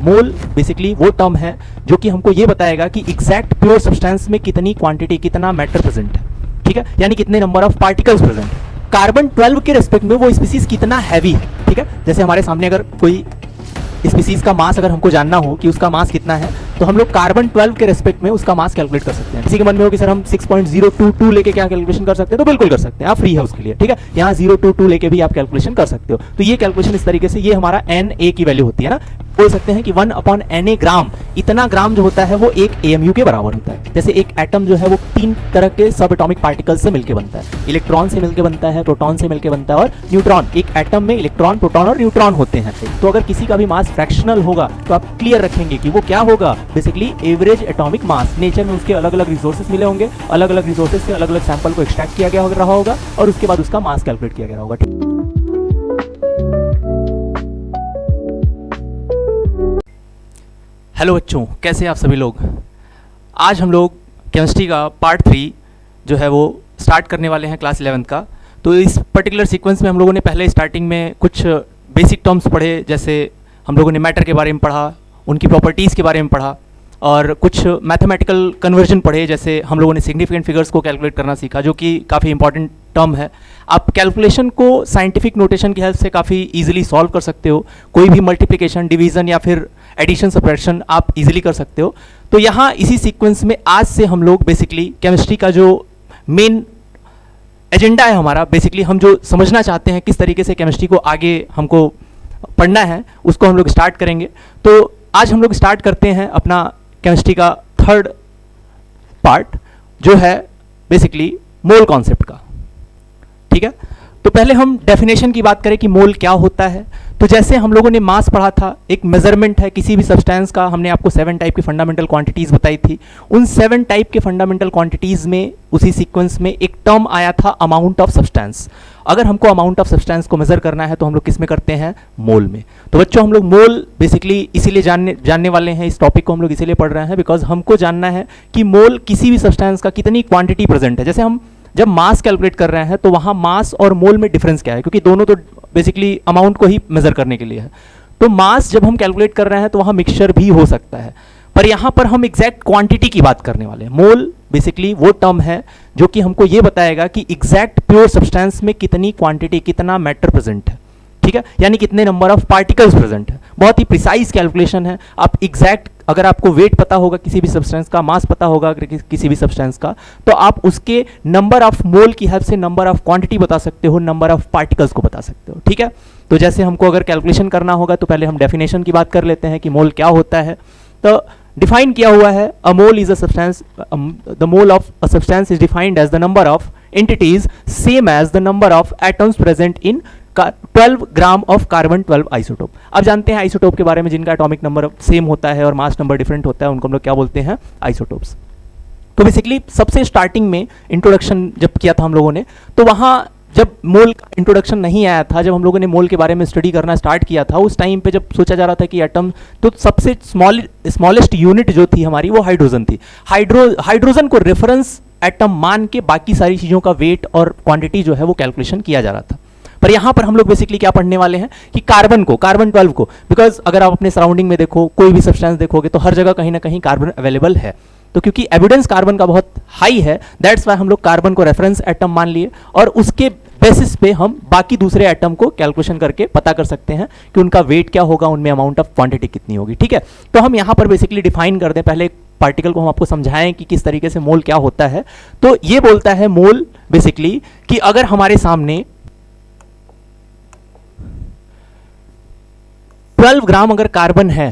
मोल basically वो term है जो कि हमको ये बताएगा कि एग्जैक्ट प्योर सब्सटेंस में कितनी क्वांटिटी, कितना मैटर प्रेजेंट है, ठीक है, यानी कितने नंबर ऑफ पार्टिकल्स प्रेजेंट है। कार्बन 12 के रेस्पेक्ट में वो स्पीसीज कितना हैवी है, ठीक है। जैसे हमारे सामने अगर कोई स्पीसीज का मास अगर हमको जानना हो कि उसका मास कितना है, तो हम लोग कार्बन 12 के रेस्पेक्ट में उसका मास कैलकुलेट कर सकते हैं। किसी के मन में हो कि सर हम 6.022 लेके क्या कैलकुलेशन कर सकते हैं, तो बिल्कुल कर सकते हैं, आप फ्री है उसके लिए, ठीक है। यहाँ 022 लेके भी आप कैलकुलेशन कर सकते हो। तो ये कैलकुलेशन इस तरीके से, ये हमारा Na की वैल्यू होती है ना, बोल सकते हैं कि 1/Na ग्राम, इतना ग्राम जो होता है वो एक AMU के बराबर होता है। जैसे एक एटम जो है वो 3 तरह के सब एटॉमिक पार्टिकल से मिलकर बनता है, इलेक्ट्रॉन से मिलकर बनता है, प्रोटॉन से मिलकर बनता है और न्यूट्रॉन। एक एटम में इलेक्ट्रॉन, प्रोटॉन और न्यूट्रॉन होते हैं। तो अगर किसी का भी मास फ्रैक्शनल होगा तो आप क्लियर रखेंगे कि वो क्या होगा, basically average atomic mass. Nature में उसके अलग अलग रिसोर्सेज मिले होंगे, अलग अलग रिसोर्सेज से अलग अलग सैंपल को एक्सट्रैक्ट किया गया रहा होगा और उसके बाद उसका मास कैलकुलेट किया गया होगा। हेलो बच्चों, कैसे हैं आप सभी लोग। आज हम लोग केमिस्ट्री का पार्ट 3 जो है वो स्टार्ट करने वाले हैं क्लास 11th का। तो इस पर्टिकुलर सीक्वेंस में हम लोगों ने पहले स्टार्टिंग में कुछ बेसिक टर्म्स पढ़े, जैसे हम लोगों ने मैटर के बारे में पढ़ा, उनकी प्रॉपर्टीज़ के बारे में पढ़ा और कुछ मैथमेटिकल कन्वर्जन पढ़े, जैसे हम लोगों ने सिग्निफिकेंट फिगर्स को कैलकुलेट करना सीखा, जो कि काफ़ी इंपॉर्टेंट टर्म है। आप कैलकुलेशन को साइंटिफिक नोटेशन की हेल्प से काफ़ी इजीली सॉल्व कर सकते हो। कोई भी मल्टीप्लिकेशन, डिवीज़न या फिर एडिशन, सब्ट्रैक्शन आप इजीली कर सकते हो। तो यहाँ इसी सीक्वेंस में आज से हम लोग बेसिकली केमिस्ट्री का जो मेन एजेंडा है हमारा, बेसिकली हम जो समझना चाहते हैं किस तरीके से केमिस्ट्री को आगे हमको पढ़ना है, उसको हम लोग स्टार्ट करेंगे। तो आज हम लोग स्टार्ट करते हैं अपना केमिस्ट्री का 3rd पार्ट, जो है बेसिकली मोल कॉन्सेप्ट का, ठीक है। तो पहले हम डेफिनेशन की बात करें कि मोल क्या होता है। तो जैसे हम लोगों ने मास पढ़ा था, एक मेजरमेंट है किसी भी सब्सटेंस का, हमने आपको 7 टाइप की फंडामेंटल क्वांटिटीज़ बताई थी। उन 7 टाइप के फंडामेंटल क्वांटिटीज़ में उसी सीक्वेंस में एक टर्म आया था अमाउंट ऑफ सब्सटेंस। अगर हमको अमाउंट ऑफ सब्सटेंस को मेजर करना है तो हम लोग किस में करते हैं, मोल में। तो बच्चों हम लोग मोल बेसिकली इसीलिए जानने वाले हैं, इस टॉपिक को हम लोग इसीलिए पढ़ रहे हैं बिकॉज हमको जानना है कि मोल किसी भी सब्सटेंस का कितनी क्वांटिटी प्रेजेंट है। जैसे हम जब मास कैलकुलेट कर रहे हैं तो वहाँ मास और मोल में डिफरेंस क्या है, क्योंकि दोनों तो बेसिकली अमाउंट को ही मेजर करने के लिए है। तो मास जब हम कैलकुलेट कर रहे हैं तो वहाँ मिक्सचर भी हो सकता है, पर यहाँ पर हम एग्जैक्ट क्वांटिटी की बात करने वाले हैं। मोल बेसिकली वो टर्म है जो कि हमको ये बताएगा कि एग्जैक्ट प्योर सब्सटेंस में कितनी क्वांटिटी, कितना मैटर प्रेजेंट है, ठीक है, यानी कितने नंबर ऑफ पार्टिकल्स प्रेजेंट है। बहुत ही प्रिसाइज कैलकुलेशन है। आप एग्जैक्ट, अगर आपको वेट पता होगा किसी भी सब्सटेंस का, मास पता होगा किसी भी सब्सटेंस का, तो आप उसके नंबर ऑफ मोल की हेल्प से नंबर ऑफ क्वांटिटी बता सकते हो, नंबर ऑफ पार्टिकल्स को बता सकते हो, ठीक है। तो जैसे हमको अगर कैलकुलेशन करना होगा तो पहले हम डेफिनेशन की बात कर लेते हैं कि मोल क्या होता है। तो डिफाइन किया हुआ है, a mole is a substance, the mole of a substance is defined as the number of entities same as the number of atoms present in 12 gram of carbon 12 isotope. अब जानते हैं आइसोटोप के बारे में, जिनका एटॉमिक नंबर सेम होता है और मास नंबर डिफरेंट होता है, उनको हम लोग क्या बोलते हैं, आइसोटोप्स। तो बेसिकली सबसे स्टार्टिंग में इंट्रोडक्शन जब किया था हम लोगों ने, तो वहाँ जब मोल का इंट्रोडक्शन नहीं आया था, जब हम लोगों ने मोल के बारे में स्टडी करना स्टार्ट किया था, उस टाइम पे जब सोचा जा रहा था कि एटम, तो सबसे स्मॉलेस्ट यूनिट जो थी हमारी वो हाइड्रोजन थी। हाइड्रोजन को रेफरेंस एटम मान के बाकी सारी चीज़ों का वेट और क्वांटिटी जो है वो कैलकुलेशन किया जा रहा था। पर यहाँ पर हम लोग बेसिकली क्या पढ़ने वाले हैं कि कार्बन 12 को, बिकॉज अगर आप अपने सराउंडिंग में देखो, कोई भी सब्सटेंस देखोगे तो हर जगह कहीं ना कहीं कार्बन अवेलेबल है। तो क्योंकि एविडेंस कार्बन का बहुत हाई है, दैट्स वाई हम लोग कार्बन को रेफरेंस एटम मान लिए और उसके बेसिस पे हम बाकी दूसरे एटम को कैलकुलेशन करके पता कर सकते हैं कि उनका वेट क्या होगा, उनमें अमाउंट ऑफ क्वांटिटी कितनी होगी, ठीक है। तो हम यहाँ पर बेसिकली डिफाइन कर दें, पहले पार्टिकल को हम आपको समझाएं कि किस तरीके से मोल क्या होता है। तो ये बोलता है मोल बेसिकली कि अगर हमारे सामने 12 ग्राम अगर कार्बन है,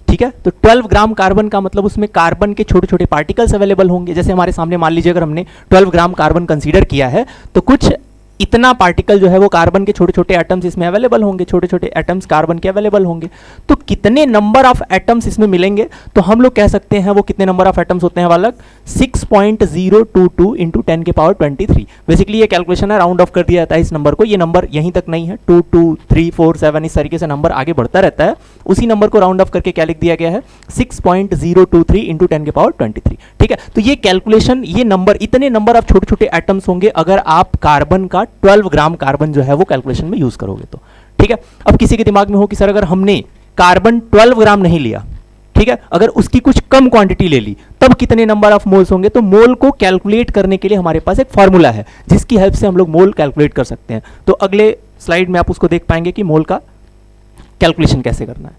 ठीक है, तो 12 ग्राम कार्बन का मतलब उसमें कार्बन के छोटे छोटे पार्टिकल्स अवेलेबल होंगे। जैसे हमारे सामने मान लीजिए अगर हमने 12 ग्राम कार्बन कंसीडर किया है तो कुछ इतना पार्टिकल जो है वो कार्बन के छोटे छोटे एटम्स इसमें अवेलेबल होंगे, छोटे छोटे एटम्स कार्बन के अवेलेबल होंगे। तो कितने नंबर ऑफ एटम्स इसमें मिलेंगे, तो हम लोग कह सकते हैं वो कितने नंबर ऑफ एटम्स होते हैं वालक, 6.022 इंटू 10 के पावर 23। बेसिकली ये कैलकुलेशन है, राउंड ऑफ कर दिया जाता है इस नंबर को, ये नंबर यहीं तक नहीं है, 2, 2, 3, 4, 7 इस तरीके से नंबर आगे बढ़ता रहता है। उसी नंबर को राउंड ऑफ करके क्या लिख दिया गया है, 6.023 इंटू 10 के पावर 23, ठीक है। तो ये कैलकुलेशन, ये नंबर, इतने नंबर ऑफ छोटे छोटे एटम्स होंगे अगर आप कार्बन का 12 ग्राम कार्बन जो है वो कैलकुलेशन में यूज करोगे तो, ठीक है। अब किसी के दिमाग में हो कि सर अगर हमने कार्बन 12 ग्राम नहीं लिया, ठीक है, अगर उसकी कुछ कम क्वांटिटी ले ली, तब कितने नंबर ऑफ मोल्स होंगे? तो मोल को कैलकुलेट करने के लिए हमारे पास एक फॉर्मूला है जिसकी हेल्प से हम लोग मोल कैलकुलेट कर सकते हैं। तो अगले स्लाइड में आप उसको देख पाएंगे कि मोल का कैलकुलेशन कैसे करना है।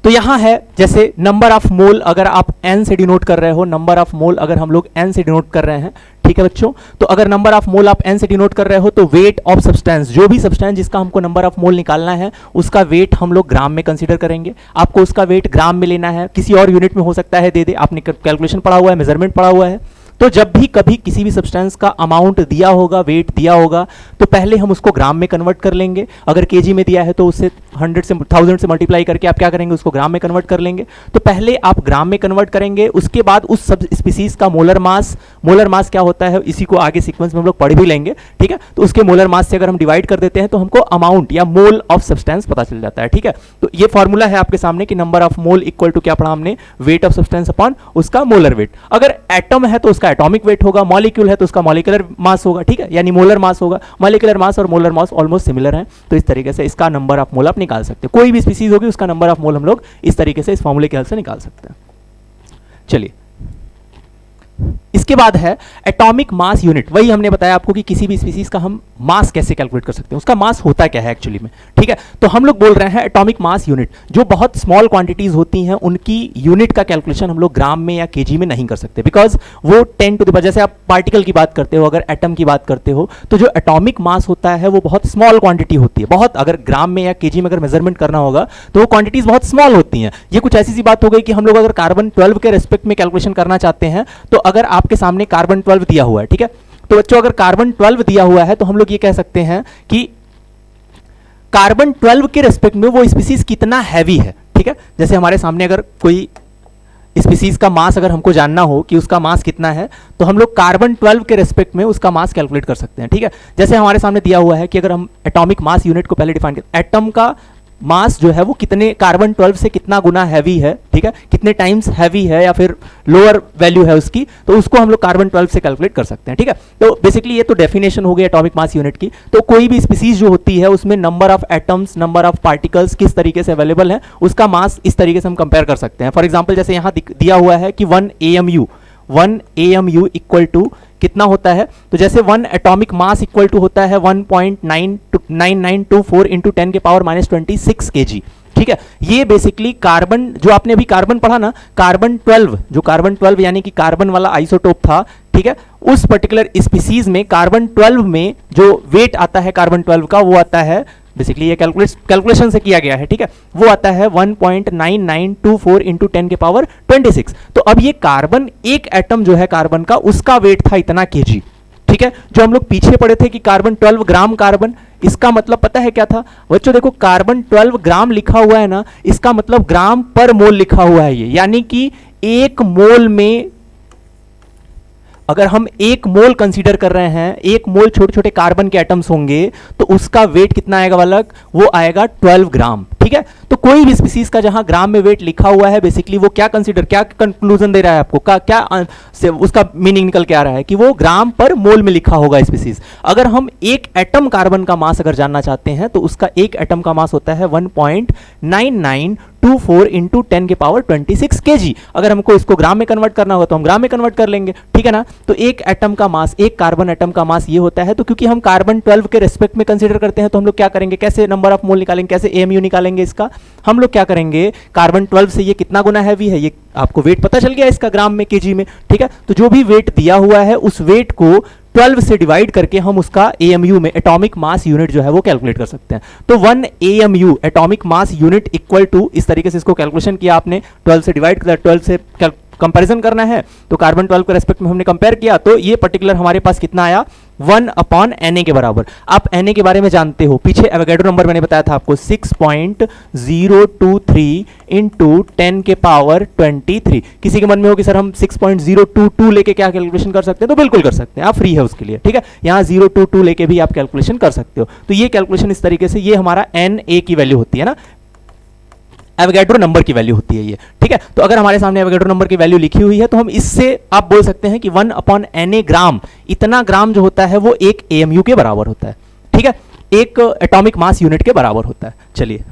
तो यहां है जैसे नंबर ऑफ मोल, अगर आप n से डिनोट कर रहे हो, नंबर ऑफ मोल अगर हम लोग n से डिनोट कर रहे हैं, ठीक है बच्चों, तो अगर नंबर ऑफ मोल आप n से डिनोट कर रहे हो तो वेट ऑफ सब्सटेंस, जो भी सब्सटेंस जिसका हमको नंबर ऑफ मोल निकालना है उसका वेट हम लोग ग्राम में कंसीडर करेंगे। आपको उसका वेट ग्राम में लेना है, किसी और यूनिट में हो सकता है, दे दे, आपने कैलकुलेशन पढ़ा हुआ है, मेजरमेंट पढ़ा हुआ है। तो जब भी कभी किसी भी सब्सटेंस का अमाउंट दिया होगा, वेट दिया होगा, तो पहले हम उसको ग्राम में कन्वर्ट कर लेंगे। अगर केजी में दिया है तो उससे 100 से 1000 से मल्टीप्लाई करके आप क्या करेंगे, उसको ग्राम में कन्वर्ट कर लेंगे। तो पहले आप ग्राम में कन्वर्ट करेंगे, उसके बाद उस सब स्पीसीज का मोलर मास क्या होता है, इसी को आगे सीक्वेंस में हम लोग पढ़ भी लेंगे, ठीक है। तो उसके मोलर मास से अगर हम डिवाइड कर देते हैं तो हमको अमाउंट या मोल ऑफ सब्सटेंस पता चल जाता है, ठीक है। तो ये फॉर्मूला है आपके सामने कि number of mole equal to क्या पढ़ा हमने, वेट ऑफ सब्सटेंस अपॉन उसका मोलर वेट। अगर एटम है तो उसका एटॉमिक वेट होगा, मॉलिक्यूल है तो उसका मॉलिक्यूलर मास होगा, ठीक है, यानी मोलर मास होगा। मॉलिक्यूलर मास और मोलर मास ऑलमोस्ट सिमिलर हैं, तो इस तरीके से इसका नंबर ऑफ मोल आप निकाल सकते हैं। कोई भी स्पीसीज होगी उसका नंबर ऑफ मोल हम लोग इस तरीके से इस फॉर्मूले की हेल्प से निकाल सकते हैं। चलिए, इसके बाद है एटॉमिक मास यूनिट। वही हमने बताया आपको कि किसी भी स्पीसीज का हम मास कैसे कैलकुलेट कर सकते हैं, उसका मास होता क्या है एक्चुअली में, ठीक है। तो हम लोग बोल रहे हैं एटॉमिक मास यूनिट, जो बहुत स्मॉल क्वांटिटीज होती हैं उनकी यूनिट का कैलकुलेशन हम लोग ग्राम में या केजी में नहीं कर सकते, बिकॉज वो 10 टू द पावर, जैसे आप पार्टिकल की बात करते हो, अगर एटम की बात करते हो, तो जो एटॉमिक मास होता है वो बहुत स्मॉल क्वांटिटी होती है, बहुत, अगर ग्राम में या केजी में अगर मेजरमेंट करना होगा तो वो क्वांटिटीज बहुत स्मॉल होती हैं। ये कुछ ऐसी सी बात हो गई कि हम लोग अगर कार्बन 12 के रेस्पेक्ट में कैलकुलेशन करना चाहते हैं, तो अगर आपके सामने कार्बन 12 दिया हुआ है, ठीक है, तो बच्चों अगर कार्बन 12 दिया हुआ है तो हम लोग ये कह सकते हैं कि कार्बन 12 के रेस्पेक्ट में वो स्पीसीज कितना हैवी है, ठीक है। जैसे हमारे सामने अगर कोई स्पीसीज का मास अगर हमको जानना हो कि उसका मास कितना है, तो हम लोग कार्बन 12 के रेस्पेक्ट में उसका मास कैलकुलेट कर सकते हैं, ठीक है। जैसे हमारे सामने दिया हुआ है कि अगर हम एटॉमिक मास यूनिट को पहले डिफाइन करें, एटम का मास जो है वो कितने कार्बन 12 से कितना गुना हैवी है, ठीक है, कितने टाइम्स हैवी है या फिर लोअर वैल्यू है उसकी, तो उसको हम लोग कार्बन 12 से कैलकुलेट कर सकते हैं, ठीक है। तो बेसिकली ये तो डेफिनेशन हो गई एटॉमिक मास यूनिट की। तो कोई भी स्पीसीज जो होती है उसमें number of atoms, number of particles किस तरीके से अवेलेबल है, उसका मास इस तरीके से हम कंपेयर कर सकते हैं। फॉर एग्जाम्पल जैसे यहाँ दिया हुआ है कि 1 AMU इक्वल टू कितना होता है, तो जैसे 1 एटॉमिक मास इक्वल टू होता है 1.9924 इंटू 10 के पावर -26 kg, ठीक है। ये बेसिकली कार्बन, जो आपने अभी कार्बन पढ़ा ना, कार्बन 12 यानी कि कार्बन वाला आइसोटोप था, ठीक है, उस पर्टिकुलर स्पीसीज में कार्बन 12 में जो वेट आता है कार्बन 12 का, वो आता है, बेसिकली ये कैलकुलेशन से किया गया है, ठीक है, वो आता है 1.9924 इंटू 10 के पावर 26। तो अब ये कार्बन, एक एटम जो है कार्बन का, उसका वेट था इतना केजी, ठीक है। जो हम लोग पीछे पढ़े थे कि कार्बन 12 ग्राम कार्बन, इसका मतलब पता है क्या था बच्चों? देखो कार्बन 12 ग्राम लिखा हुआ है ना, इसका मतलब ग्राम पर मोल लिखा हुआ है ये, यानी कि एक मोल में अगर हम एक मोल कंसीडर कर रहे हैं, एक मोल छोटे छोटे कार्बन के एटम्स होंगे, तो उसका वेट कितना आएगा बालक? वो आएगा 12 ग्राम, ठीक है। तो कोई भी स्पीसीज का जहां ग्राम में वेट लिखा हुआ है, बेसिकली वो क्या कंसीडर, क्या कंक्लूजन दे रहा है आपको, क्या से उसका मीनिंग निकल के आ रहा है कि वो ग्राम पर मोल में लिखा होगा स्पीसीज। अगर हम एक एटम कार्बन का मास अगर जानना चाहते हैं, तो उसका एक एटम का मास होता है 1.9924 इंटू 10 के पावर 26 kg। अगर हमको इसको ग्राम में कन्वर्ट करना होगा तो हम ग्राम में कन्वर्ट कर लेंगे, ठीक है ना। तो एक एटम का मास, एक कार्बन एटम का मास ये होता है। तो क्योंकि हम कार्बन 12 के रेस्पेक्ट में कंसीडर करते हैं, तो हम लोग क्या करेंगे, कैसे नंबर ऑफ मोल निकालेंगे, कैसे AMU निकालेंगे इसका? हम लोग क्या करेंगे, कार्बन 12 से ये कितना गुना हैवी है, ये आपको वेट पता चल गया इसका ग्राम में, केजी में, ठीक है। तो जो भी वेट दिया हुआ है उस वेट को 12 से डिवाइड करके हम उसका AMU में, एटॉमिक मास यूनिट जो है वो कैलकुलेट कर सकते हैं। तो 1 AMU atomic mass unit equal to, इस तरीके से इसको कैलकुलेशन किया आपने, 12 से डिवाइड कर, 12 से कंपैरिजन करना है, तो कार्बन 12 के रेस्पेक्ट में हमने कंपेयर किया, तो ये पर्टिकुलर हमारे पास कितना आया, 1/Na के बराबर। आप Na के बारे में जानते हो, पीछे एवोगैड्रो नंबर मैंने बताया था आपको 6.023 इंटू 10 के पावर 23। किसी के मन में हो कि सर हम 6.022 लेके क्या कैलकुलेशन कर सकते हैं, तो बिल्कुल कर सकते हैं, आप फ्री है उसके लिए, ठीक है। यहाँ 022 लेके भी आप कैलकुलेशन कर सकते हो। तो ये कैलकुलेशन इस तरीके से, ये हमारा Na की वैल्यू होती है ना, एवोगैड्रो नंबर की वैल्यू होती है ये, ठीक है। तो अगर हमारे सामने एवोगैड्रो नंबर की वैल्यू लिखी हुई है, तो हम इससे आप बोल सकते हैं कि 1/Na ग्राम, इतना ग्राम जो होता है वो एक AMU के बराबर होता है, ठीक है। एक एटॉमिक मास यूनिट के बराबर होता है। चलिए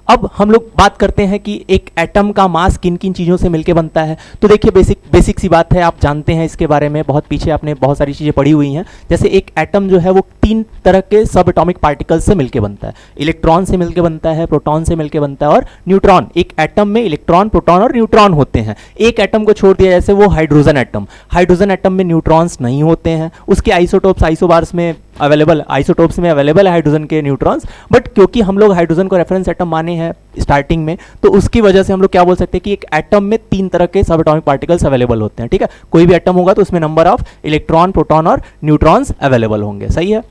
अब हम लोग बात करते हैं कि एक एटम का मास किन किन चीज़ों से मिलके बनता है। तो देखिए बेसिक सी बात है, आप जानते हैं इसके बारे में, बहुत पीछे आपने बहुत सारी चीज़ें पढ़ी हुई हैं। जैसे एक एटम जो है वो 3 तरह के सब एटॉमिक पार्टिकल्स से मिलके बनता है। इलेक्ट्रॉन से मिलके बनता है, प्रोटॉन से मिलके बनता है और न्यूट्रॉन। एक एटम में इलेक्ट्रॉन, प्रोटॉन और न्यूट्रॉन होते हैं। एक एटम को छोड़ दिया जैसे वो हाइड्रोजन एटम, हाइड्रोजन एटम में न्यूट्रॉन्स नहीं होते हैं। उसके आइसोटोप्स आइसोबार्स में अवेलेबल, आइसोटोप्स में अवेलेबल है हाइड्रोजन के न्यूट्रॉन्स, बट क्योंकि हम लोग हाइड्रोजन को रेफरेंस एटम माने हैं स्टार्टिंग में, तो उसकी वजह से हम लोग क्या बोल सकते हैं कि एक एटम में 3 तरह के सब एटॉमिक पार्टिकल्स अवेलेबल होते हैं। ठीक है, कोई भी एटम होगा तो उसमें नंबर ऑफ इलेक्ट्रॉन, प्रोटॉन और न्यूट्रॉन्स अवेलेबल होंगे। सही है।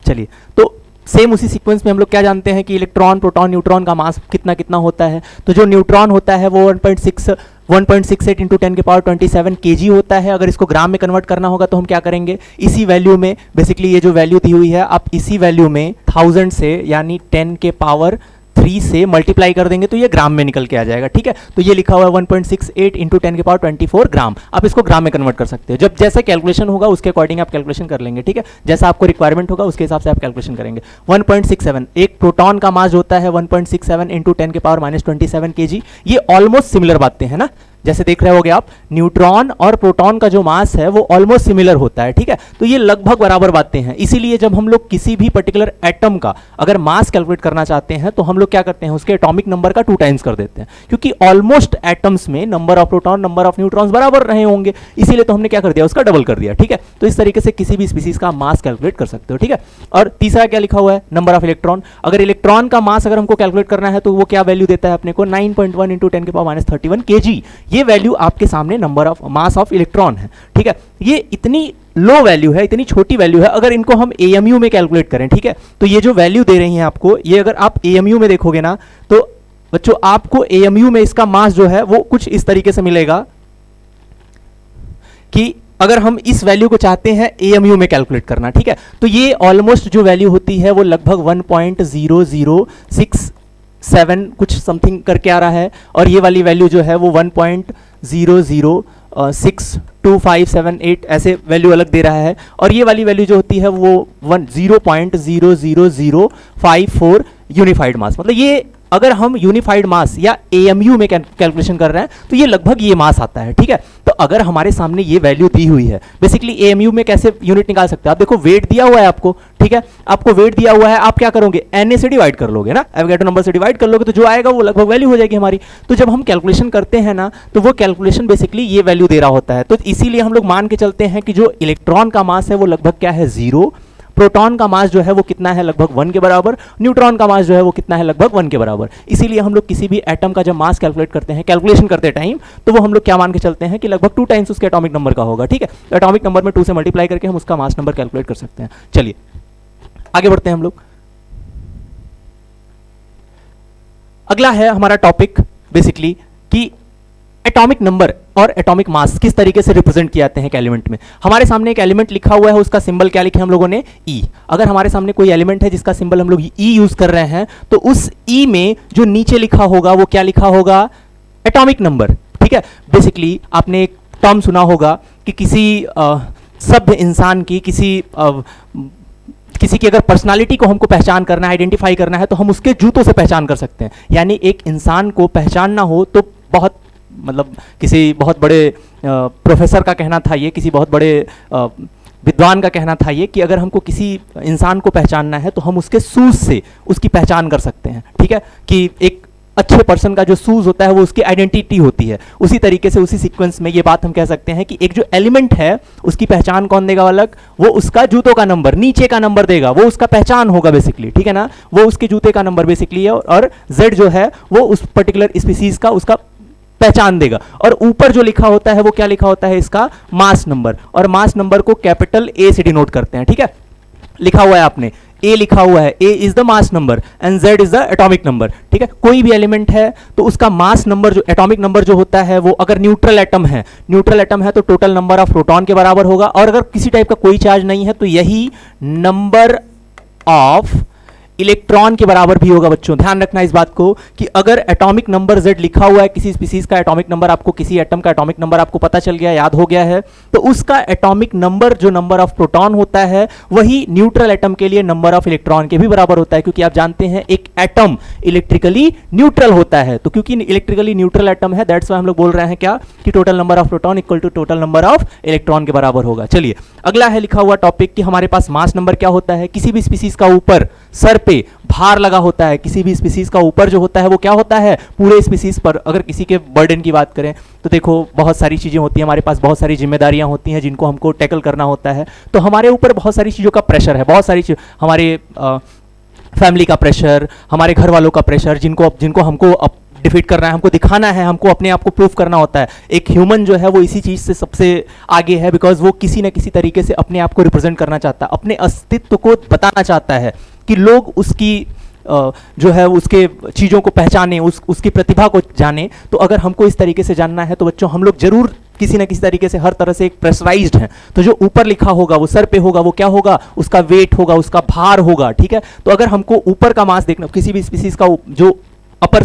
चलिए, तो सेम उसी सीक्वेंस में हम लोग क्या जानते हैं कि इलेक्ट्रॉन, प्रोटॉन, न्यूट्रॉन का मास कितना कितना होता है। तो जो न्यूट्रॉन होता है वो 1.68 इंटू 10 के पावर 27 kg होता है। अगर इसको ग्राम में कन्वर्ट करना होगा तो हम क्या करेंगे, इसी वैल्यू में, बेसिकली ये जो वैल्यू दी हुई है आप इसी वैल्यू में 1000 से यानी 10 के पावर 3 से मल्टीप्लाई कर देंगे तो ये ग्राम में निकल के आ जाएगा। ठीक है, तो ये लिखा हुआ है 1.68 इंटू 10 के पावर 24 ग्राम। आप इसको ग्राम में कन्वर्ट कर सकते हो। जब जैसा कैलकुलेशन होगा उसके अकॉर्डिंग आप कैलकुलेशन कर लेंगे। ठीक है, जैसा आपको रिक्वायरमेंट होगा उसके हिसाब से आप कैलकुलेशन करेंगे। 1.67 एक प्रोटॉन का मास होता है 1.67 इंटू 10 के पावर -27 kg। ये ऑलमोस्ट सिमिलर बातें हैं ना, जैसे देख रहे होगे आप, न्यूट्रॉन और प्रोटॉन का जो मास है वो ऑलमोस्ट सिमिलर होता है। ठीक है, तो ये लगभग बराबर बातें हैं। इसीलिए जब हम लोग किसी भी पर्टिकुलर एटम का अगर मास कैलकुलेट करना चाहते हैं तो हम लोग क्या करते हैं, उसके एटॉमिक नंबर का 2 टाइम्स कर देते हैं, क्योंकि ऑलमोस्ट एटम्स में number of proton, number of neutrons बराबर रहे होंगे, इसीलिए तो हमने क्या कर दिया, उसका डबल कर दिया। ठीक है, तो इस तरीके से किसी भी स्पीसीज का मास कैलकुलेट कर सकते हो। ठीक है, और तीसरा क्या लिखा हुआ है, नंबर ऑफ इलेक्ट्रॉन। अगर इलेक्ट्रॉन का मास अगर हमको कैलकुलेट करना है तो वो क्या वैल्यू देता है अपने को, 9.1 इंटू 10 के पावर -31 kg। ये वैल्यू आपके सामने number of mass of electron है। ठीक है, ये इतनी लो वैल्यू है, इतनी छोटी वैल्यू है। अगर इनको हम AMU में कैलकुलेट करें, ठीक है, तो ये जो वैल्यू दे रही हैं आपको, ये अगर आप AMU में देखोगे ना तो बच्चों आपको AMU में इसका मास जो है वो कुछ इस तरीके से मिलेगा कि अगर हम इस वैल्यू को चाहते हैं AMU में कैलकुलेट करना, ठीक है, तो ये ऑलमोस्ट जो वैल्यू होती है वो लगभग 1.0067 कुछ समथिंग करके आ रहा है, और ये वाली वैल्यू जो है वो 1.006257 ऐसे वैल्यू अलग दे रहा है, और ये वाली वैल्यू जो होती है वो 0.00054 यूनिफाइड मास। मतलब ये अगर हम यूनिफाइड मास या AMU में कैलकुलेशन कर रहे हैं तो ये लगभग ये मास आता है। ठीक है, तो अगर हमारे सामने ये वैल्यू दी हुई है, बेसिकली AMU में कैसे यूनिट निकाल सकते हैं आप, देखो वेट दिया हुआ है आपको, ठीक है, आपको वेट दिया हुआ है, आप क्या करोगे, Na से डिवाइड कर लोगे ना, एवोगैड्रो नंबर से डिवाइड कर लोगे, तो जो आएगा वो लगभग वैल्यू हो जाएगी हमारी। तो जब हम कैलकुलेशन करते हैं ना तो वो कैलकुलेशन बेसिकली ये वैल्यू दे रहा होता है। तो इसीलिए हम लोग मान के चलते हैं कि जो इलेक्ट्रॉन का मास है वो लगभग क्या है, 0, प्रोटॉन का मास जो है वो कितना है, लगभग 1 के बराबर, न्यूट्रॉन का मास जो है वो कितना है, लगभग 1 के बराबर। इसीलिए हम लोग किसी भी एटम का जब मास कैलकुलेट करते हैं, कैलकुलेशन करते टाइम, तो वो हम लोग क्या मान के चलते हैं कि लगभग 2 टाइम्स उसके एटॉमिक नंबर का होगा। ठीक है, तो एटॉमिक नंबर में 2 से मल्टीप्लाई करके हम उसका मास नंबर कैलकुलेट कर सकते हैं। चलिए आगे बढ़ते हैं हम लोग। अगला है हमारा टॉपिक बेसिकली कि एटॉमिक नंबर और एटॉमिक मास किस तरीके से रिप्रेजेंट किए जाते हैं एक एलिमेंट में। हमारे सामने एक एलिमेंट लिखा हुआ है, उसका सिंबल क्या लिखे हम लोगों ने, E। अगर हमारे सामने कोई एलिमेंट है जिसका सिंबल हम लोग E यूज कर रहे हैं, तो उस E में जो नीचे लिखा होगा वो क्या लिखा होगा, एटॉमिक नंबर। ठीक है, बेसिकली आपने एक टर्म सुना होगा कि किसी सभ्य इंसान की, किसी की अगर पर्सनालिटी को हमको पहचान करना है, आइडेंटिफाई करना है, तो हम उसके जूतों से पहचान कर सकते हैं। यानी एक इंसान को पहचानना हो तो बहुत, मतलब किसी बहुत बड़े प्रोफेसर का कहना था ये, किसी बहुत बड़े विद्वान का कहना था ये, कि अगर हमको किसी इंसान को पहचानना है तो हम उसके शूज से उसकी पहचान कर सकते हैं। ठीक है, कि एक अच्छे पर्सन का जो शूज होता है वो उसकी आइडेंटिटी होती है। उसी तरीके से, उसी सीक्वेंस में ये बात हम कह सकते हैं कि एक जो एलिमेंट है उसकी पहचान कौन देगा अलग, वो उसका जूतों का नंबर, नीचे का नंबर देगा, वो उसका पहचान होगा बेसिकली। ठीक है ना, वो उसके जूते का नंबर बेसिकली है, और Z जो है वो उस पर्टिकुलर स्पीसीज का उसका पहचान देगा। और ऊपर जो लिखा होता है वो क्या लिखा होता है, इसका मास नंबर, और मास नंबर को कैपिटल A से डिनोट करते हैं। ठीक है, लिखा हुआ है आपने, A लिखा हुआ है, A is the mass number and Z is the atomic number. ठीक है, कोई भी एलिमेंट है तो उसका मास नंबर, जो एटॉमिक नंबर जो होता है वो, अगर न्यूट्रल एटम है, तो टोटल नंबर ऑफ प्रोटॉन के बराबर होगा, और अगर किसी टाइप का कोई चार्ज नहीं है तो यही नंबर ऑफ इलेक्ट्रॉन के बराबर भी होगा बच्चों। ध्यान रखना इस बात को कि अगर एटॉमिक नंबर Z लिखा हुआ है, किसी स्पीसीज का एटॉमिक नंबर आपको, किसी एटम का एटॉमिक नंबर आपको पता चल गया, याद हो गया है, तो उसका एटॉमिक नंबर जो नंबर ऑफ प्रोटॉन होता है वही न्यूट्रल एटम के लिए नंबर ऑफ इलेक्ट्रॉन के भी बराबर होता है, क्योंकि आप जानते हैं एक एटम इलेक्ट्रिकली न्यूट्रल होता है। तो क्योंकि इलेक्ट्रिकली न्यूट्रल एटम है, दैट्स व्हाई हम लोग बोल रहे हैं क्या कि total number of proton equal to total number of electron के बराबर होगा। चलिए अगला है लिखा हुआ टॉपिक कि हमारे पास मास नंबर क्या होता है। किसी भी स्पीसीज का ऊपर सर पे भार लगा होता है, किसी भी स्पीसीज का ऊपर जो होता है वो क्या होता है, पूरे स्पीसीज पर। अगर किसी के बर्डन की बात करें तो देखो बहुत सारी चीजें होती हैं, हमारे पास बहुत सारी जिम्मेदारियां होती हैं जिनको हमको टैकल करना होता है। तो हमारे ऊपर बहुत सारी चीजों का प्रेशर है, बहुत सारी चीज, हमारे फैमिली का प्रेशर, हमारे घर वालों का प्रेशर, जिनको हमको डिफीट करना है, हमको दिखाना है, हमको अपने आप को प्रूव करना होता है। एक ह्यूमन जो है वो इसी चीज से सबसे आगे है, बिकॉज वो किसी न किसी तरीके से अपने आप को रिप्रेजेंट करना चाहता है, अपने अस्तित्व को बताना चाहता है कि लोग उसकी जो है उसके चीज़ों को पहचाने, उसकी प्रतिभा को जाने। तो अगर हमको इस तरीके से जानना है तो बच्चों हम लोग जरूर किसी न किसी तरीके से हर तरह से एक प्रेशराइज्ड हैं। तो जो ऊपर लिखा होगा वो सर पे होगा, वो क्या होगा, उसका वेट होगा, उसका भार होगा। ठीक है, तो अगर हमको ऊपर का मास देखना, किसी भी स्पीसीज का जो अपर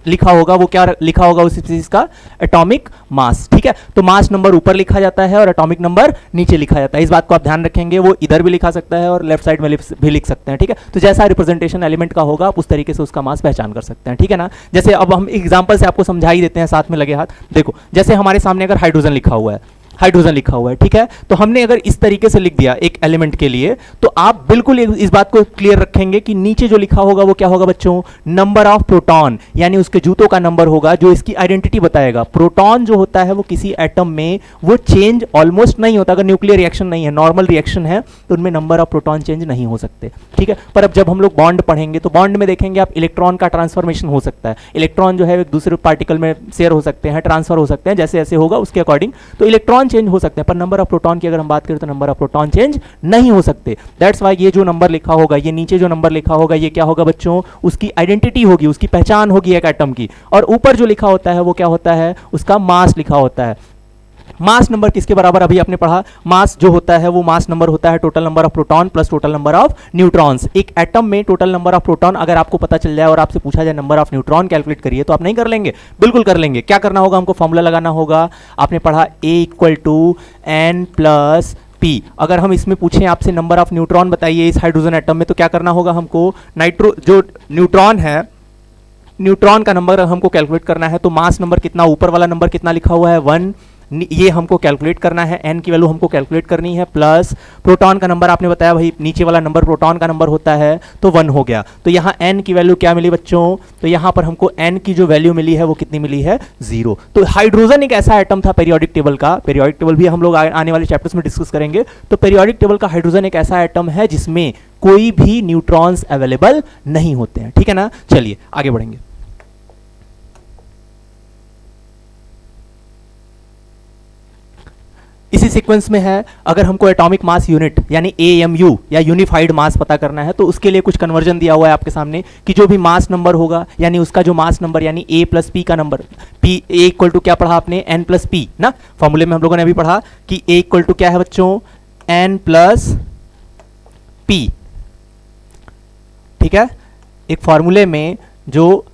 लिखा होगा वो क्या लिखा होगा, उस स्पीसीज का एटॉमिक मास। ठीक है, तो मास नंबर ऊपर लिखा जाता है और एटॉमिक नंबर नीचे लिखा जाता है। इस बात को आप ध्यान रखेंगे, वो इधर भी लिखा सकता है और लेफ्ट साइड में भी लिख सकते हैं। ठीक है, तो जैसा रिप्रेजेंटेशन एलिमेंट का होगा आप उस तरीके से उसका मास पहचान कर सकते हैं। ठीक है ना, जैसे अब हम एग्जांपल से आपको समझा ही देते हैं, साथ में लगे हाथ। देखो जैसे हमारे सामने अगर हाइड्रोजन लिखा हुआ है, हाइड्रोजन लिखा हुआ है, ठीक है, तो हमने अगर इस तरीके से लिख दिया एक एलिमेंट के लिए, तो आप बिल्कुल इस बात को क्लियर रखेंगे कि नीचे जो लिखा होगा वो क्या होगा बच्चों, नंबर ऑफ प्रोटॉन, यानी उसके जूतों का नंबर होगा जो इसकी आइडेंटिटी बताएगा। प्रोटॉन जो होता है वो किसी एटम में वो चेंज ऑलमोस्ट नहीं होता, अगर न्यूक्लियर रिएक्शन नहीं है, नॉर्मल रिएक्शन है, तो उनमें नंबर ऑफ प्रोटॉन चेंज नहीं हो सकते। ठीक है, पर अब जब हम लोग बॉन्ड पढ़ेंगे तो बॉन्ड में देखेंगे आप इलेक्ट्रॉन का ट्रांसफॉर्मेशन हो सकता है, इलेक्ट्रॉन जो है एक दूसरे पार्टिकल में शेयर हो सकते हैं, ट्रांसफर हो सकते हैं, जैसे ऐसे होगा उसके अकॉर्डिंग, तो इलेक्ट्रॉन चेंज हो सकते हैं। पर नंबर ऑफ प्रोटॉन की अगर हम बात करें तो नंबर ऑफ प्रोटॉन चेंज नहीं हो सकते। दैट्स व्हाई ये जो नंबर लिखा होगा, ये नीचे जो नंबर लिखा होगा, ये क्या होगा बच्चों, उसकी आइडेंटिटी होगी, उसकी पहचान होगी एक एटम की। और ऊपर जो लिखा होता है वो क्या होता है, उसका मास लिखा होता है। मास नंबर किसके बराबर, अभी आपने पढ़ा, मास जो होता है वो मास नंबर होता है total number of proton plus total number of neutrons. एक एटम में टोटल नंबर ऑफ प्रोटॉन अगर आपको पता चल जाए और आपसे पूछा जाए नंबर ऑफ न्यूट्रॉन कैलकुलेट करिए, तो आप नहीं कर लेंगे? बिल्कुल कर लेंगे। क्या करना होगा, हमको फॉर्मूला लगाना होगा। आपने पढ़ा A equal to n plus P। अगर हम इसमें पूछें आपसे नंबर ऑफ न्यूट्रॉन बताइए इस हाइड्रोजन एटम में, तो क्या करना होगा हमको, जो न्यूट्रॉन है, न्यूट्रॉन का नंबर हमको कैलकुलेट करना है। तो मास नंबर कितना, ऊपर वाला नंबर कितना लिखा हुआ है 1, ये हमको कैलकुलेट करना है, n की वैल्यू हमको कैलकुलेट करनी है, प्लस प्रोटॉन का नंबर आपने बताया भाई नीचे वाला नंबर प्रोटॉन का नंबर होता है, तो 1 हो गया। तो यहाँ n की वैल्यू क्या मिली बच्चों, तो यहाँ पर हमको n की जो वैल्यू मिली है वो कितनी मिली है, 0। तो हाइड्रोजन एक ऐसा एटम था पीरियोडिक टेबल का, पीरियोडिक टेबल भी हम लोग आने वाले चैप्टर्स में डिस्कस करेंगे। तो पीरियोडिक टेबल का हाइड्रोजन एक ऐसा एटम है जिसमें कोई भी न्यूट्रॉन्स अवेलेबल नहीं होते हैं। ठीक है ना, चलिए आगे बढ़ेंगे। इसी सीक्वेंस में है, अगर हमको एटॉमिक मास यूनिट यानी AMU या यूनिफाइड मास पता करना है, तो उसके लिए कुछ कन्वर्जन दिया हुआ है आपके सामने कि जो भी मास नंबर होगा, यानी उसका जो मास नंबर यानी A प्लस P का नंबर, P A इक्वल टू क्या पढ़ा आपने, N प्लस P ना, फॉर्मूले में हम लोगों ने अभी पढ़ा कि A इक्वल टू क्या है बच्चों, N प्लस P। ठीक है, एक फॉर्मूले में जो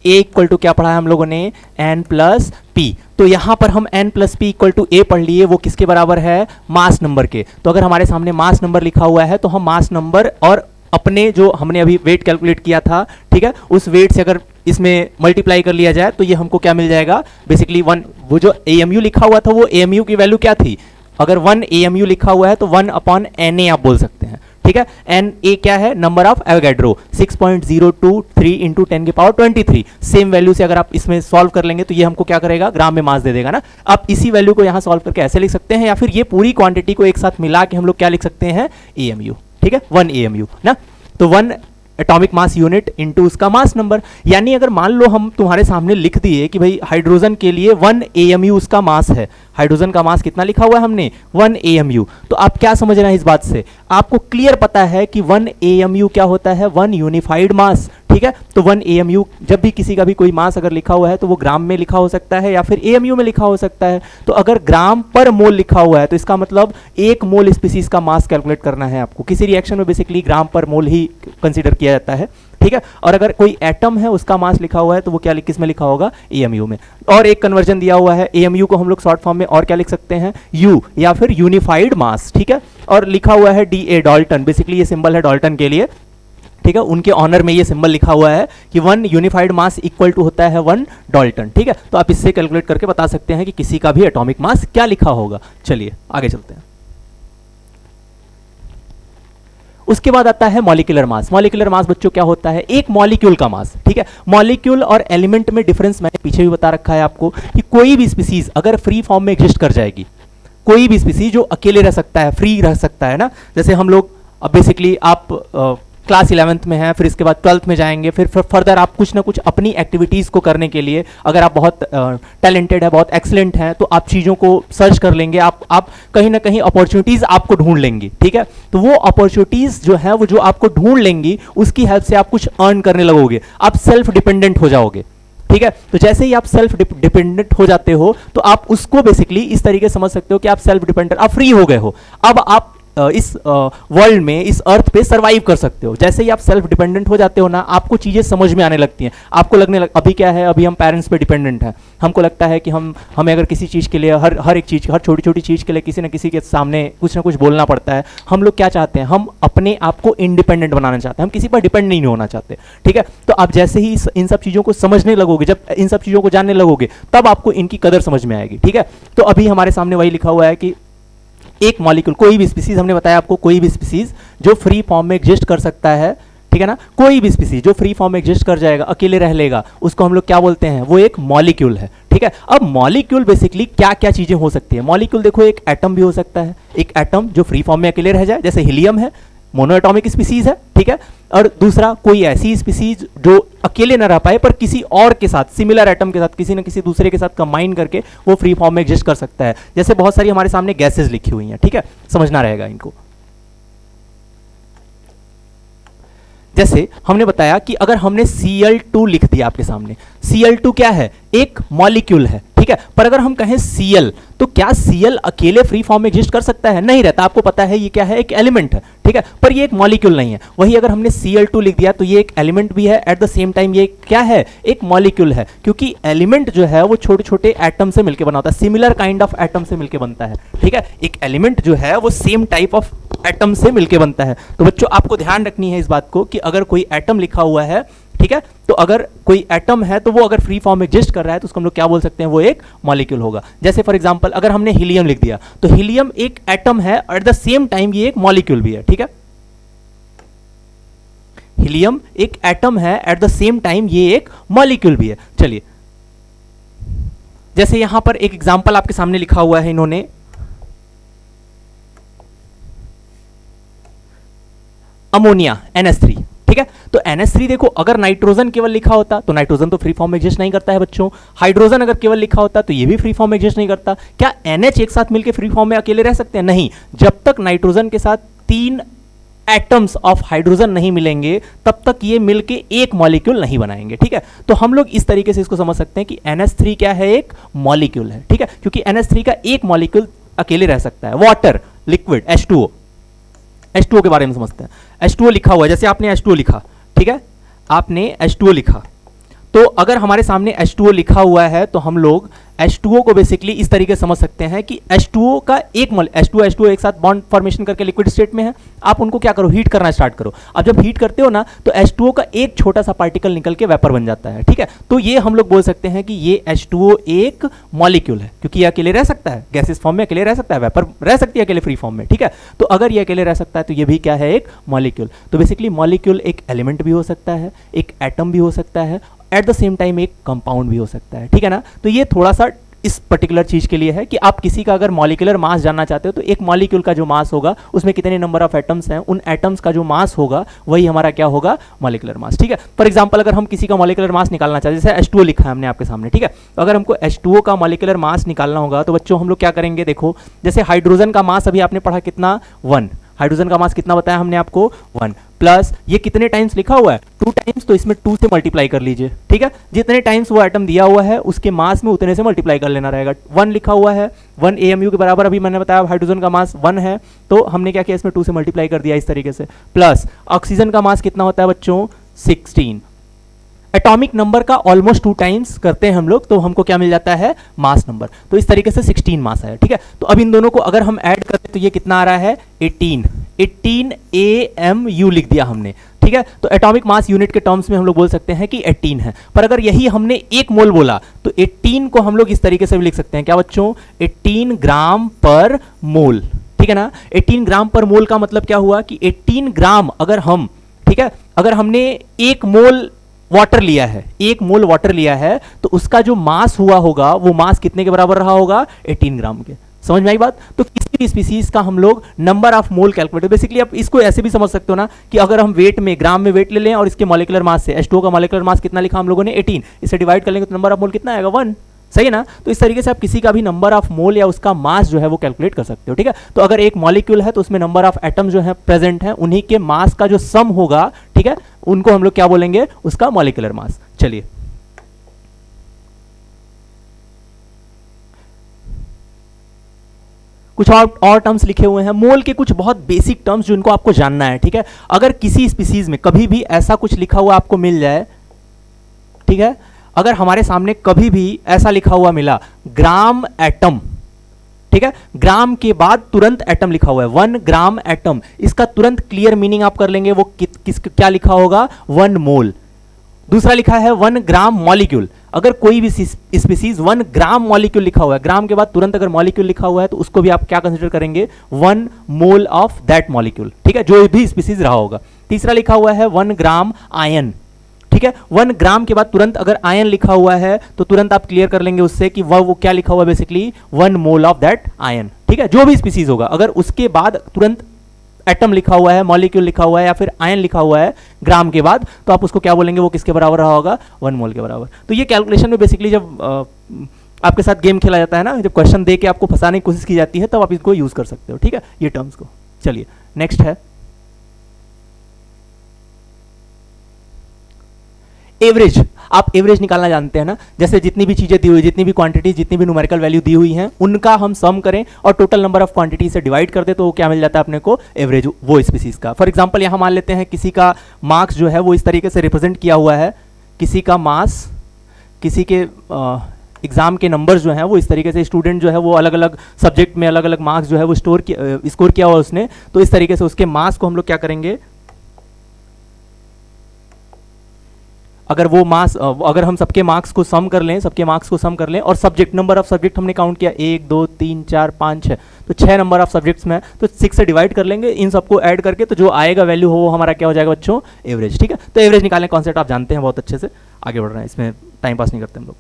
A इक्वल टू क्या पढ़ा है हम लोगों ने, N प्लस P। तो यहां पर हम N plus P equal to A पढ़ लिए, वो किसके बराबर है, मास नंबर के। तो अगर हमारे सामने मास नंबर लिखा हुआ है तो हम मास नंबर और अपने जो हमने अभी वेट कैलकुलेट किया था, ठीक है, उस वेट से अगर इसमें मल्टीप्लाई कर लिया जाए तो ये हमको क्या मिल जाएगा, बेसिकली 1। वो जो AMU लिखा हुआ था वो AMU की वैल्यू क्या थी, अगर 1 AMU लिखा हुआ है तो 1 अपॉन NA आप बोल सकते हैं। ठीक है, NA क्या है, नंबर ऑफ एवोगैड्रो, 6.023 इंटू 10 की पावर 23। सेम वैल्यू से अगर आप इसमें सॉल्व कर लेंगे तो ये हमको क्या करेगा, ग्राम में मास दे देगा ना। आप इसी वैल्यू को यहाँ सॉल्व करके ऐसे लिख सकते हैं, या फिर ये पूरी क्वांटिटी को एक साथ मिला के हम लोग क्या लिख सकते हैं, AMU। ठीक है, 1 AMU ना। तो 1 एटॉमिक मास यूनिट इनटू उसका मास नंबर। यानी अगर मान लो हम तुम्हारे सामने लिख दिए कि भाई हाइड्रोजन के लिए 1 AMU उसका मास है, हाइड्रोजन का मास कितना लिखा हुआ है हमने 1 AMU, तो आप क्या समझ रहे हैं इस बात से, आपको क्लियर पता है कि 1 AMU क्या होता है, 1 यूनिफाइड मास, ठीक है। तो 1 AMU जब भी किसी का भी कोई मास अगर लिखा हुआ है तो वो ग्राम में लिखा हो सकता है या फिर AMU में लिखा हो सकता है। तो अगर ग्राम पर मोल लिखा हुआ है तो इसका मतलब 1 मोल स्पीसीज का मास कैलकुलेट करना है आपको। किसी रिएक्शन में बेसिकली ग्राम पर मोल ही कंसीडर किया जाता है, ठीक है। और अगर कोई एटम है उसका मास लिखा हुआ है तो वो क्या किस में लिखा होगा, AMU में। और एक कन्वर्जन दिया हुआ है, AMU को हम लोग शॉर्ट फॉर्म में और क्या लिख सकते हैं, U या फिर यूनिफाइड मास, ठीक है। और लिखा हुआ है DA डाल्टन, बेसिकली ये सिंबल है डाल्टन के लिए, ठीक है। उनके ऑनर में ये सिंबल लिखा हुआ है कि 1 यूनिफाइड मास इक्वल टू होता है 1 डाल्टन, ठीक है। तो आप इससे कैलकुलेट करके बता सकते हैं कि किसी का भी एटॉमिक मास क्या लिखा होगा। चलिए आगे चलते हैं। उसके बाद आता है मॉलिक्यूलर मास। मॉलिक्यूलर मास बच्चों क्या होता है, एक मॉलिक्यूल का मास, ठीक है। मॉलिक्यूल और एलिमेंट में डिफरेंस मैंने पीछे भी बता रखा है आपको कि कोई भी स्पीसीज अगर फ्री फॉर्म में एग्जिस्ट कर जाएगी, कोई भी स्पीसीज जो अकेले रह सकता है, फ्री रह सकता है ना, जैसे हम लोग अब बेसिकली आप क्लास 11th में है, फिर इसके बाद 12th में जाएंगे, फिर फर्दर आप कुछ ना कुछ अपनी एक्टिविटीज़ को करने के लिए अगर आप बहुत टैलेंटेड है, बहुत एक्सीलेंट हैं, तो आप चीज़ों को सर्च कर लेंगे, आप कहीं ना कहीं अपॉर्चुनिटीज़ आपको ढूंढ लेंगी, ठीक है। तो वो अपॉर्चुनिटीज़ जो है वो जो आपको ढूंढ लेंगी उसकी हेल्प से आप कुछ अर्न करने लगोगे, आप सेल्फ डिपेंडेंट हो जाओगे, ठीक है। तो जैसे ही आप सेल्फ डिपेंडेंट हो जाते हो तो आप उसको बेसिकली इस तरीके से समझ सकते हो कि आप सेल्फ डिपेंडेंट, आप फ्री हो गए हो, अब आप इस वर्ल्ड में, इस अर्थ पे सरवाइव कर सकते हो। जैसे ही आप सेल्फ डिपेंडेंट हो जाते हो ना, आपको चीज़ें समझ में आने लगती हैं, आपको अभी क्या है, अभी हम पेरेंट्स पे डिपेंडेंट हैं, हमको लगता है कि हमें अगर किसी चीज़ के लिए हर एक चीज़, हर छोटी छोटी चीज़ के लिए किसी न किसी के सामने कुछ ना कुछ बोलना पड़ता है। हम लोग क्या चाहते हैं, हम अपने आप को इंडिपेंडेंट बनाना चाहते हैं, हम किसी पर डिपेंड नहीं होना चाहते, ठीक है। तो आप जैसे ही इन सब चीज़ों को समझने लगोगे, जब इन सब चीज़ों को जानने लगोगे, तब आपको इनकी कदर समझ में आएगी, ठीक है। तो अभी हमारे सामने वही लिखा हुआ है कि एक मॉलिक्यूल, कोई भी स्पीसीज, हमने बताया आपको कोई भी स्पीसीज जो फ्री फॉर्म में एग्जिस्ट कर सकता है, ठीक है ना, कोई भी स्पीसीज जो फ्री फॉर्म में एग्जिस्ट कर जाएगा, अकेले रह लेगा, उसको हम लोग क्या बोलते हैं, वो एक मॉलिक्यूल है, ठीक है। अब मॉलिक्यूल बेसिकली क्या क्या चीजें हो सकती है, मॉलिक्यूल देखो एक एटम भी हो सकता है, एक एटम जो फ्री फॉर्म में अकेले रह जाए, जैसे हीलियम है, मोनोएटॉमिक स्पीसीज है, ठीक है। और दूसरा कोई ऐसी स्पीसीज जो अकेले ना रह पाए पर किसी और के साथ, सिमिलर एटम के साथ, किसी न किसी दूसरे के साथ कंबाइन करके वो फ्री फॉर्म में एग्जिस्ट कर सकता है। जैसे बहुत सारी हमारे सामने गैसेस लिखी हुई हैं, ठीक है, समझना रहेगा इनको। जैसे हमने बताया कि अगर हमने Cl2 लिख दिया आपके सामने, Cl2 क्या है, एक मॉलिक्यूल है, ठीक है। पर अगर हम कहें Cl, तो क्या Cl अकेले फ्री फॉर्म में एग्जिस्ट कर सकता है, नहीं रहता, आपको पता है ये क्या है, एक एलिमेंट है, ठीक है, पर ये एक मॉलिक्यूल नहीं है। वही अगर हमने Cl2 लिख दिया तो ये एक एलिमेंट भी है, एट द सेम टाइम ये क्या है, एक मॉलिक्यूल है, क्योंकि एलिमेंट जो है वो छोटे छोटे एटम से मिलकर बना होता है, सिमिलर काइंड ऑफ एटम से मिलकर बनता है, ठीक है। एक एलिमेंट जो है वो सेम टाइप ऑफ एटम से मिलकर बनता है। तो बच्चों आपको ध्यान रखनी है इस बात को कि अगर कोई एटम लिखा हुआ है, ठीक है, तो अगर कोई एटम है तो वो अगर फ्री फॉर्म में एग्जिस्ट कर रहा है तो उसको हम लोग क्या बोल सकते हैं, वो एक मॉलिक्यूल होगा। जैसे फॉर एग्जांपल अगर हमने हीलियम लिख दिया तो हीलियम एक एटम है, एट द सेम टाइम ये एक मॉलिक्यूल भी है, ठीक है। हीलियम एक एटम है, एट द सेम टाइम ये एक मॉलिक्यूल भी है। चलिए, जैसे यहां पर एक एग्जांपल आपके सामने लिखा हुआ है इन्होंने, अमोनिया NH3, ठीक है। तो NH3 देखो, अगर नाइट्रोजन केवल लिखा होता तो नाइट्रोजन तो फ्री फॉर्म में एग्जिस्ट नहीं करता है बच्चों। हाइड्रोजन अगर केवल लिखा होता तो ये भी फ्री फॉर्म में एग्जिस्ट नहीं करता। क्या NH एक साथ मिलकर फ्री फॉर्म में अकेले रह सकते हैं? नहीं, जब तक नाइट्रोजन के साथ 3 एटम्स ऑफ हाइड्रोजन नहीं मिलेंगे तब तक ये मिलके एक मॉलिक्यूल नहीं बनाएंगे, ठीक है। तो हम लोग इस तरीके से इसको समझ सकते हैं कि NH3 क्या है, एक मॉलिक्यूल है, ठीक है, क्योंकि NH3 का एक मॉलिक्यूल अकेले रह सकता है। वाटर, लिक्विड, H2O के बारे में समझते हैं। H2O लिखा हुआ है, जैसे आपने H2O लिखा, ठीक है, आपने H2O लिखा, तो अगर हमारे सामने H2O लिखा हुआ है तो हम लोग H2O को बेसिकली इस तरीके से समझ सकते हैं कि H2O का एक H2O एक साथ बॉन्ड फॉर्मेशन करके लिक्विड स्टेट में है। आप उनको क्या करो, हीट करना स्टार्ट करो। अब जब हीट करते हो ना तो H2O का एक छोटा सा पार्टिकल निकल के वेपर बन जाता है, ठीक है। तो ये हम लोग बोल सकते हैं कि ये H2O एक मॉलिक्यूल है, क्योंकि ये अकेले रह सकता है, गैसेस फॉर्म में अकेले रह सकता है, वेपर रह सकती है अकेले फ्री फॉर्म में, ठीक है। तो अगर ये अकेले रह सकता है तो ये भी क्या है, एक मॉलिक्यूल। तो बेसिकली मॉलिक्यूल एक एलिमेंट भी हो सकता है, एक एटम भी हो सकता है, एट द सेम टाइम एक कंपाउंड भी हो सकता है, ठीक है ना। तो ये थोड़ा सा इस पर्टिकुलर चीज के लिए है कि आप किसी का अगर मॉलिक्यूलर मास जानना चाहते हो तो एक मॉलिक्यूल का जो मास होगा उसमें कितने नंबर ऑफ एटम्स हैं, उन एटम्स का जो मास होगा वही हमारा क्या होगा, मॉलिक्यूलर मास। ठीक है, फॉर एग्जांपल अगर हम किसी का मॉलिक्यूलर मास निकालना चाहते हैं, जैसे H2O लिखा है हमने आपके सामने, ठीक है, तो अगर हमको H2O का मॉलिक्यूलर मास निकालना होगा तो बच्चों हम लोग क्या करेंगे, देखो जैसे हाइड्रोजन का मास अभी आपने पढ़ा कितना, 1, हाइड्रोजन का मास कितना बताया हमने आपको, 1, प्लस ये कितने टाइम्स लिखा हुआ है, 2 टाइम्स, तो इसमें 2 से मल्टीप्लाई कर लीजिए। ठीक है, जितने टाइम्स वो एटम दिया हुआ है उसके मास में उतने से मल्टीप्लाई कर लेना रहेगा। 1 लिखा हुआ है, 1 AMU के बराबर, अभी मैंने बताया हाइड्रोजन का मास 1 है, तो हमने क्या किया, इसमें 2 से मल्टीप्लाई कर दिया इस तरीके से। प्लस ऑक्सीजन का मास कितना होता है बच्चों, 16, एटॉमिक नंबर का ऑलमोस्ट 2 टाइम्स करते हैं हम लोग, तो हमको क्या मिल जाता है, मास नंबर, तो इस तरीके से 16 मास आया। ठीक है, तो अब इन दोनों को अगर हम ऐड करते तो ये कितना आ रहा है, 18 AMU लिख दिया हमने। ठीक है, तो एटॉमिक मास यूनिट के टर्म्स में हम लोग बोल सकते हैं कि 18 है, पर अगर यही हमने 1 मोल बोला तो 18 को हम लोग इस तरीके से भी लिख सकते हैं, क्या बच्चों, 18 ग्राम पर मोल। ठीक है ना, 18 ग्राम पर मोल का मतलब क्या हुआ कि 18 ग्राम अगर हम, ठीक है, अगर हमने 1 मोल वाटर लिया है, 1 मोल वाटर लिया है, तो उसका जो मास हुआ होगा वो मास कितने के बराबर रहा होगा, 18 ग्राम के। समझ में आई बात? तो किसी भी स्पीसीज का हम लोग number of mole calculate, basically आप इसको ऐसे भी समझ सकते हो ना कि अगर हम वेट में, ग्राम में वेट ले लें और इसके मॉलिक्यूलर मास से, H2O का मॉलिक्यूलर मास कितना लिखा हम लोगों ने, 18, इसे डिवाइड कर लेंगे तो नंबर ऑफ मोल कितना आएगा, 1। सही है ना, तो इस तरीके से आप किसी का भी नंबर ऑफ मोल या उसका मास जो है वो कैलकुलेट कर सकते हो। ठीक है, तो अगर एक मॉलिक्यूल है तो उसमें नंबर ऑफ एटम जो है प्रेजेंट है, उन्हीं के मास का जो सम होगा, ठीक है, उनको हम लोग क्या बोलेंगे, उसका मॉलिक्यूलर मास। चलिए कुछ और टर्म्स लिखे हुए हैं, मोल के कुछ बहुत बेसिक टर्म्स जिनको आपको जानना है। ठीक है, अगर किसी स्पीसीज में कभी भी ऐसा कुछ लिखा हुआ आपको मिल जाए, ठीक है, अगर हमारे सामने कभी भी ऐसा लिखा हुआ मिला, ग्राम एटम, ठीक है, ग्राम के बाद तुरंत एटम लिखा हुआ है, 1 ग्राम एटम, इसका तुरंत क्लियर मीनिंग आप कर लेंगे, वो क्या लिखा होगा, 1 मोल। दूसरा लिखा है 1 ग्राम मॉलिक्यूल, अगर कोई भी स्पीसीज 1 ग्राम मॉलिक्यूल लिखा हुआ है, ग्राम के बाद तुरंत अगर मॉलिक्यूल लिखा हुआ है तो उसको भी आप क्या कंसीडर करेंगे, 1 मोल ऑफ दैट मॉलिक्यूल। ठीक है, जो भी स्पीसीज रहा होगा। तीसरा लिखा हुआ है 1 ग्राम आयन, ठीक है, 1 ग्राम के बाद तुरंत अगर आयन लिखा हुआ है तो तुरंत आप क्लियर कर लेंगे उससे कि वो क्या लिखा हुआ है, basically 1 mole of that ion. ठीक है, जो भी स्पीसीज होगा, अगर उसके बाद तुरंत एटम लिखा हुआ है, मॉलिक्यूल लिखा हुआ है या फिर आयन लिखा हुआ है ग्राम के बाद, तो आप उसको क्या बोलेंगे, वो किसके बराबर रहा होगा, 1 मोल के बराबर। तो ये कैलकुलेशन में बेसिकली जब आपके साथ गेम खेला जाता है ना, जब क्वेश्चन दे के आपको फंसाने की कोशिश की जाती है, तब आप इसको यूज कर सकते हो। ठीक है, ये टर्म्स को। चलिए नेक्स्ट है एवरेज। आप एवरेज निकालना जानते हैं ना, जैसे जितनी भी चीजें दी हुई, जितनी भी क्वांटिटी, जितनी भी न्यूमेरिकल वैल्यू दी हुई हैं, उनका हम सम करें और टोटल नंबर ऑफ क्वांटिटी से डिवाइड कर दे तो क्या मिल जाता है अपने को, एवरेज वो स्पीसीज का। फॉर एग्जांपल यहां मान लेते हैं किसी का मार्क्स जो है वो इस तरीके से रिप्रेजेंट किया हुआ है, किसी का मास, किसी के एग्जाम के नंबर्स जो हैं वो इस तरीके से, स्टूडेंट जो है वो अलग अलग सब्जेक्ट में अलग अलग मार्क्स जो है वो स्कोर किया हुआ उसने, तो इस तरीके से उसके मार्क्स को हम लोग क्या करेंगे, अगर वो मास, अगर हम सबके मार्क्स को सम कर लें, सबके मार्क्स को सम कर लें और सब्जेक्ट, नंबर ऑफ सब्जेक्ट हमने काउंट किया 1 2 3 4 5 6, तो 6 नंबर ऑफ सब्जेक्ट्स में, तो 6 से डिवाइड कर लेंगे, इन सबको ऐड करके तो जो आएगा वैल्यू हो वो हमारा क्या हो जाएगा बच्चों, एवरेज। ठीक है, तो एवरेज निकालने कॉन्सेप्ट आप जानते हैं बहुत अच्छे से, आगे बढ़ रहे हैं, इसमें टाइम पास नहीं करते हम लोग।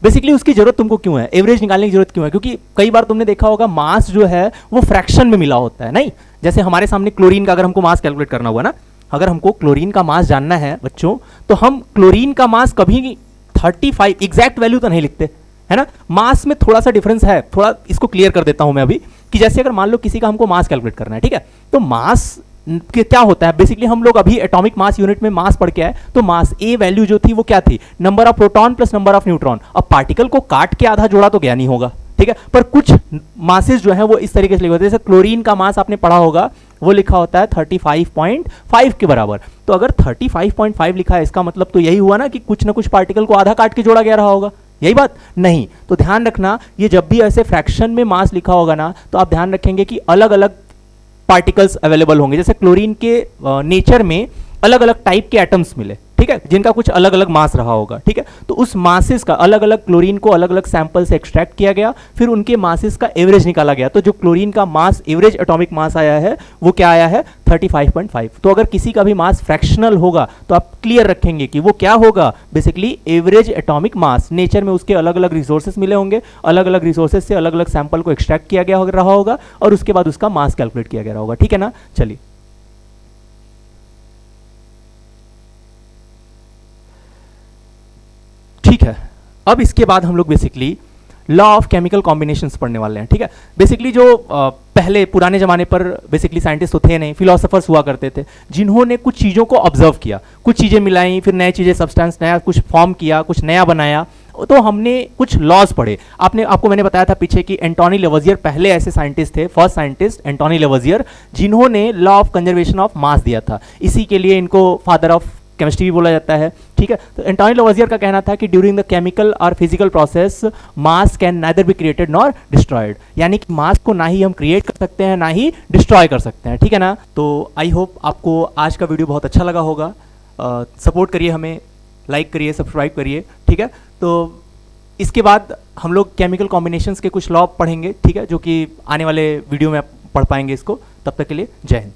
बेसिकली उसकी जरूरत तुमको क्यों है, एवरेज निकालने की जरूरत क्यों है, क्योंकि कई बार तुमने देखा होगा मास जो है वो फ्रैक्शन में मिला होता है। नहीं, जैसे हमारे सामने क्लोरीन का अगर हमको मास कैलकुलेट करना हुआ ना, अगर हमको क्लोरीन का मास जानना है बच्चों, तो हम क्लोरीन का मास कभी 35 एग्जैक्ट वैल्यू तो नहीं लिखते, है ना, मास में थोड़ा सा डिफरेंस है। थोड़ा इसको क्लियर कर देता हूं मैं अभी, कि जैसे अगर मान लो किसी का हमको मास कैलकुलेट करना है, ठीक है, तो मास क्या होता है, बेसिकली हम लोग अभी एटॉमिक मास यूनिट में मास पढ़ के आए, तो मास ए वैल्यू जो थी वो क्या थी, number of proton plus number of neutron. अब पार्टिकल को काट के आधा जोड़ा तो ज्ञान नहीं होगा, ठीक है, पर कुछ मासेस जो है वो इस तरीके से लिखे होते हैं, जैसे क्लोरीन का मास आपने पढ़ा होगा, वो लिखा होता है 35.5 के बराबर। तो अगर 35.5 लिखा है, इसका मतलब तो यही हुआ ना कि कुछ ना कुछ पार्टिकल को आधा काट के जोड़ा गया रहा होगा, यही बात नहीं। तो ध्यान रखना, ये जब भी ऐसे फ्रैक्शन में मास लिखा होगा ना, तो आप ध्यान रखेंगे कि अलग अलग पार्टिकल्स अवेलेबल होंगे। जैसे क्लोरीन के नेचर में अलग अलग टाइप के एटम्स मिले, ठीक ठीक है, जिनका कुछ अलग अलग मास रहा होगा। ठीक है, तो उस मासेस का अलग अलग क्लोरीन को अलग अलग सैंपल से एक्सट्रैक्ट किया गया, फिर उनके मासेस का एवरेज निकाला गया। तो जो क्लोरीन का मास एवरेज एटॉमिक मास आया है वो क्या आया है 35.5। तो अगर किसी का भी मास फ्रैक्शनल होगा तो आप क्लियर रखेंगे कि वो क्या होगा, basically average atomic mass. Nature में उसके अलग अलग रिसोर्सेस मिले होंगे, अलग अलग रिसोर्सेस से अलग अलग सैंपल को एक्सट्रैक्ट किया गया रहा होगा और उसके बाद उसका मास कैलकुलेट किया गया होगा। ठीक है ना, चलिए ठीक है। अब इसके बाद हम लोग basically law of chemical combinations पढ़ने वाले हैं। ठीक है, बेसिकली जो पहले पुराने ज़माने पर बेसिकली साइंटिस्ट तो थे नहीं, फिलोसोफर्स हुआ करते थे, जिन्होंने कुछ चीज़ों को ऑब्जर्व किया, कुछ चीज़ें मिलाई, फिर नई चीज़ें सब्सटेंस नया कुछ फॉर्म किया, कुछ नया बनाया, तो हमने कुछ लॉज पढ़े। आपको मैंने बताया था पीछे कि एंटोनी लेवजियर पहले ऐसे साइंटिस्ट थे, फर्स्ट साइंटिस्ट एंटोनी लेवजियर, जिन्होंने law of conservation of mass दिया था। इसी के लिए इनको फादर ऑफ केमिस्ट्री भी बोला जाता है। ठीक है, तो एंटोनी लेवजियर का कहना था कि ड्यूरिंग द केमिकल और physical process mass can neither be created nor destroyed, यानी कि मास को ना ही हम क्रिएट कर सकते हैं ना ही डिस्ट्रॉय कर सकते हैं। ठीक है ना, तो आई होप आपको आज का वीडियो बहुत अच्छा लगा होगा। सपोर्ट करिए हमें, लाइक करिए, सब्सक्राइब करिए। ठीक है, तो इसके बाद हम लोग केमिकल कॉम्बिनेशंस के कुछ लॉ पढ़ेंगे। ठीक है, जो कि आने वाले वीडियो में आप पढ़ पाएंगे इसको। तब तक के लिए जय हिंद।